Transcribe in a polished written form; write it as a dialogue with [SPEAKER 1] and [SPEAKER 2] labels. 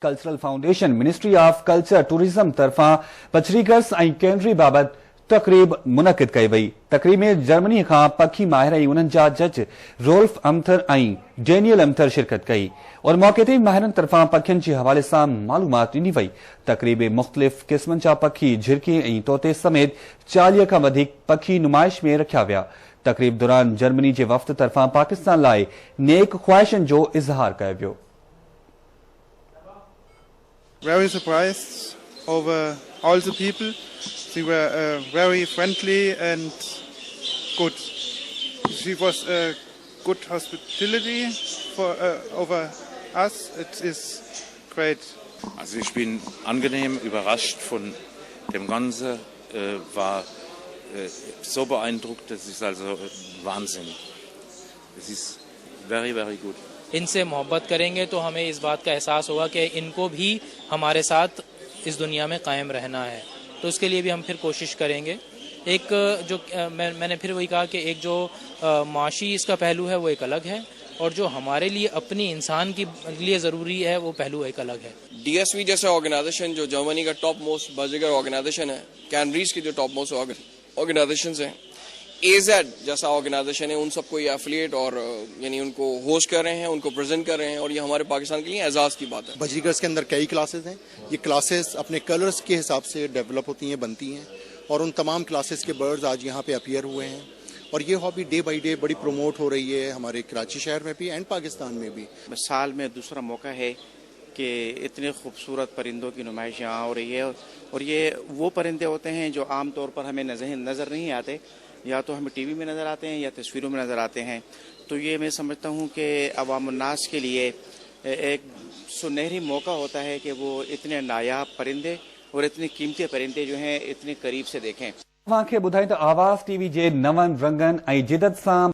[SPEAKER 1] Cultural foundation ministry of culture tourism तरफां पचरीगर्स ऐं canary बाबत तकरीब मुनक़िद कई वई। तकरीब में जर्मनी खां पखी माहिर ऐं उन्हनि जा जज रोल्फ अम्थर ऐं डेनियल अम्थर शिरकत कई और मौके ते माहिरनि तरफां पखियुनि जे हवाले सां मालूमात ॾिनी वई। तकरीब में मुख़्तलिफ़ क़िस्मनि जा पखी, झिरकी ऐं तोते समेत 40 खां वधीक पखी नुमाइश में रखिया विया। तकरीब दौरान जर्मनी जे वफ़द तरफां पाकिस्तान लाइ नेक ख्वाहिशनि जो इज़हार कयो वियो।
[SPEAKER 2] Very surprised over all the people. They were very friendly and good. She was good hospitality for over us. It is great.
[SPEAKER 3] Also ich bin angenehm überrascht von dem Ganzen, war so beeindruckt, das ist also Wahnsinn. Es ist very, very good.
[SPEAKER 4] इनसे मोहब्बत करेंगे तो हमें इस बात का एहसास होगा कि इनको भी हमारे साथ इस दुनिया में कायम रहना है, तो उसके लिए भी हम फिर कोशिश करेंगे। एक जो मैंने फिर वही कहा कि एक जो माशी इसका पहलू है वो एक अलग है, और जो हमारे लिए अपनी इंसान की लिए ज़रूरी है वो पहलू एक अलग है।
[SPEAKER 5] DSV जैसा ऑर्गेनाइजेशन जो जर्मनी का टॉप मोस्ट बाजीगर ऑर्गेनाइजेशन है, कैनरीज की जो टॉप मोस्ट ऑर्गेनाइजेशन है, AZ जैसा ऑर्गेनाइजेशन है, उन सबको ये एफिलिएट और यानी उनको होस्ट कर रहे हैं, उनको प्रेजेंट कर रहे हैं, और ये हमारे पाकिस्तान के लिए एजाज की बात है।
[SPEAKER 6] बजीगर्स के अंदर कई क्लासेस हैं। ये क्लासेस अपने कलर्स के हिसाब से डेवलप होती हैं, बनती हैं, और उन तमाम क्लासेस के बर्ड्स आज यहाँ पे अपीयर हुए हैं, और ये हॉबी डे बाई डे बड़ी प्रमोट हो रही है हमारे कराची शहर में भी एंड पाकिस्तान में भी।
[SPEAKER 7] साल में दूसरा मौका है कि इतने खूबसूरत परिंदों की नुमाइश यहाँ हो रही है, और ये वो परिंदे होते हैं जो आम तौर पर हमें नज़र नहीं आते, या तो हमें टीवी में नज़र आते हैं या तस्वीरों में नज़र आते हैं। तो ये मैं समझता हूँ कि अवाम-उन्नास के लिए एक सुनहरी मौका होता है कि वो इतने नायाब परिंदे और इतने कीमती परिंदे जो हैं इतने करीब से देखें।
[SPEAKER 1] आवाज़ टीवी जे नवन रंगन ऐं जिदत सां